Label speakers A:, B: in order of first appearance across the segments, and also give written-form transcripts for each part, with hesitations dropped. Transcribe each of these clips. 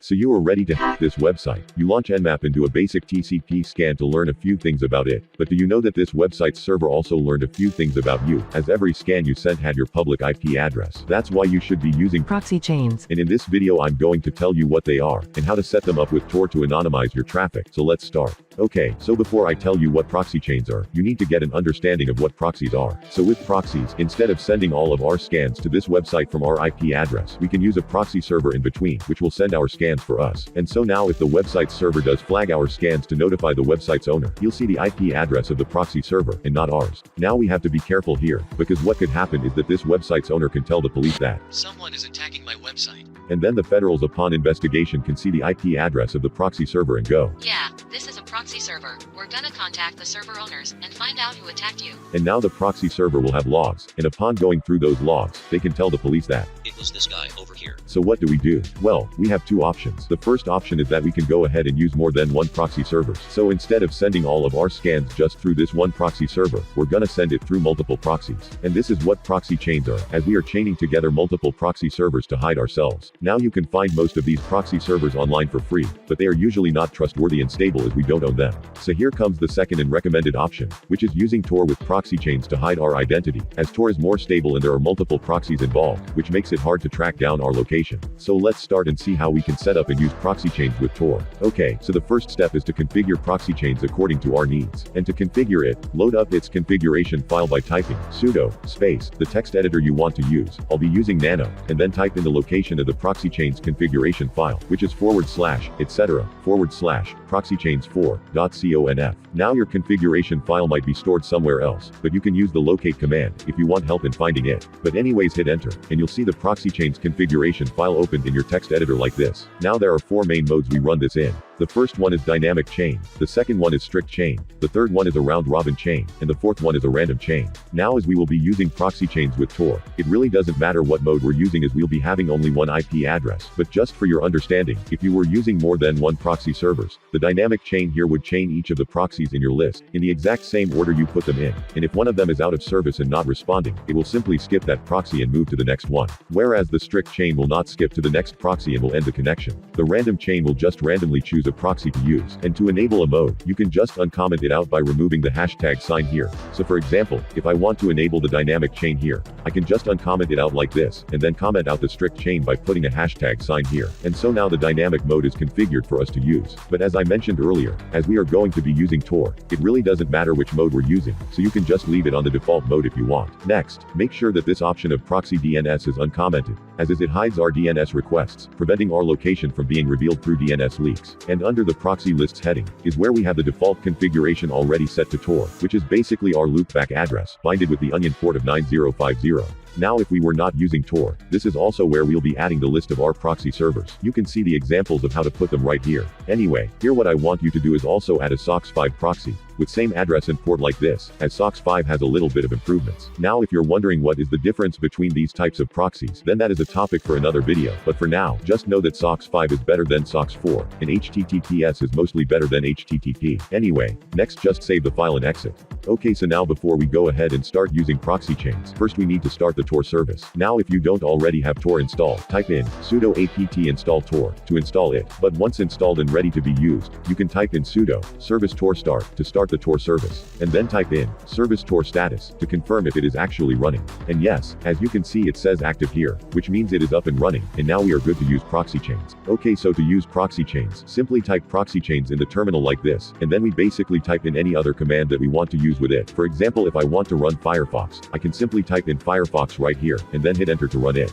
A: So you are ready to hack this website. You launch Nmap and do a basic TCP scan to learn a few things about it. But do you know that this website's server also learned a few things about you, as every scan you sent had your public IP address. That's why you should be using
B: Proxychains.
A: And in this video I'm going to tell you what they are, and how to set them up with TOR to anonymize your traffic. So let's start. Okay, so before I tell you what Proxychains are, you need to get an understanding of what proxies are. So with proxies, instead of sending all of our scans to this website from our IP address, we can use a proxy server in between, which will send our scans for us. And so now if the website's server does flag our scans to notify the website's owner, you'll see the IP address of the proxy server, and not ours. Now we have to be careful here, because what could happen is that this website's owner can tell the police that
C: someone is attacking my website.
A: And then the federals upon investigation can see the IP address of the proxy server and go,
D: "Yeah, this is a proxy server. We're gonna contact the server owners and find out who attacked you."
A: and now the proxy server will have logs, and upon going through those logs, they can tell the police that.
C: It was this guy over here.
A: So what do we do? Well, we have two options. The first option is that we can go ahead and use more than one proxy server. So instead of sending all of our scans just through this one proxy server, we're gonna send it through multiple proxies. And this is what proxy chains are, as we are chaining together multiple proxy servers to hide ourselves. Now you can find most of these proxy servers online for free, but they are usually not trustworthy and stable as we don't own them. So here comes the second and recommended option, which is using TOR with proxy chains to hide our identity, as TOR is more stable and there are multiple proxies involved, which makes it hard to track down our location. So let's start and see how we can set up and use proxy chains with TOR. Okay, so the first step is to configure proxy chains according to our needs. And to configure it, load up its configuration file by typing sudo space the text editor you want to use. I'll be using nano, and then type in the location of the proxy chains configuration file, which is /etc /proxychains4.conf. Now your configuration file might be stored somewhere else, but you can use the locate command if you want help in finding it. But anyways, hit enter, and you'll see the proxy chains configuration file opened in your text editor like this. Now there are four main modes we run this in. The first one is dynamic chain, the second one is strict chain, the third one is a round-robin chain, and the fourth one is a random chain. Now as we will be using proxy chains with TOR, it really doesn't matter what mode we're using as we'll be having only one IP address. But just for your understanding, if you were using more than one proxy servers, the dynamic chain here would chain each of the proxies in your list, in the exact same order you put them in. And if one of them is out of service and not responding, it will simply skip that proxy and move to the next one. Whereas the strict chain will not skip to the next proxy and will end the connection. The random chain will just randomly choose a proxy to use. And to enable a mode, you can just uncomment it out by removing the hashtag sign here. So for example, if I want to enable the dynamic chain here, I can just uncomment it out like this, and then comment out the strict chain by putting a hashtag sign here. And so now the dynamic mode is configured for us to use. But as I mentioned earlier, as we are going to be using TOR, it really doesn't matter which mode we're using, so you can just leave it on the default mode if you want. Next, make sure that this option of proxy DNS is uncommented, as it hides our DNS requests, preventing our location from being revealed through DNS leaks. And under the proxy lists heading, is where we have the default configuration already set to TOR, which is basically our loopback address, binded with the onion port of 9050. Now if we were not using TOR, this is also where we'll be adding the list of our proxy servers. You can see the examples of how to put them right here. Anyway, here what I want you to do is also add a SOX5 proxy, with same address and port like this, as SOX5 has a little bit of improvements. Now if you're wondering what is the difference between these types of proxies, then that is a topic for another video. But for now, just know that SOX5 is better than SOX4, and HTTPS is mostly better than HTTP. Anyway, next just save the file and exit. Okay, so now before we go ahead and start using proxy chains, first we need to start the TOR service. Now if you don't already have TOR installed, type in sudo apt install TOR to install it. But once installed and ready to be used, you can type in sudo service TOR start to start the TOR service, and then type in service TOR status to confirm if it is actually running. And yes, as you can see it says active here, which means it is up and running, and now we are good to use proxy chains. Okay, so to use proxy chains, simply type proxy chains in the terminal like this, and then we basically type in any other command that we want to use with it. For example, if I want to run Firefox, I can simply type in Firefox right here, and then hit enter to run it.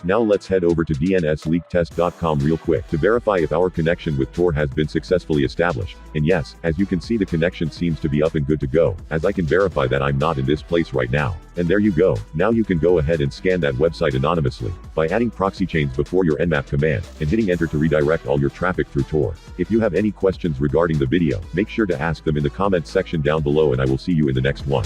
A: Now let's head over to dnsleaktest.com real quick to verify if our connection with TOR has been successfully established. And yes, as you can see the connection seems to be up and good to go, as I can verify that I'm not in this place right now. And there you go. Now you can go ahead and scan that website anonymously, by adding proxy chains before your nmap command, and hitting enter to redirect all your traffic through TOR. If you have any questions regarding the video, make sure to ask them in the comments section down below, and I will see you in the next one.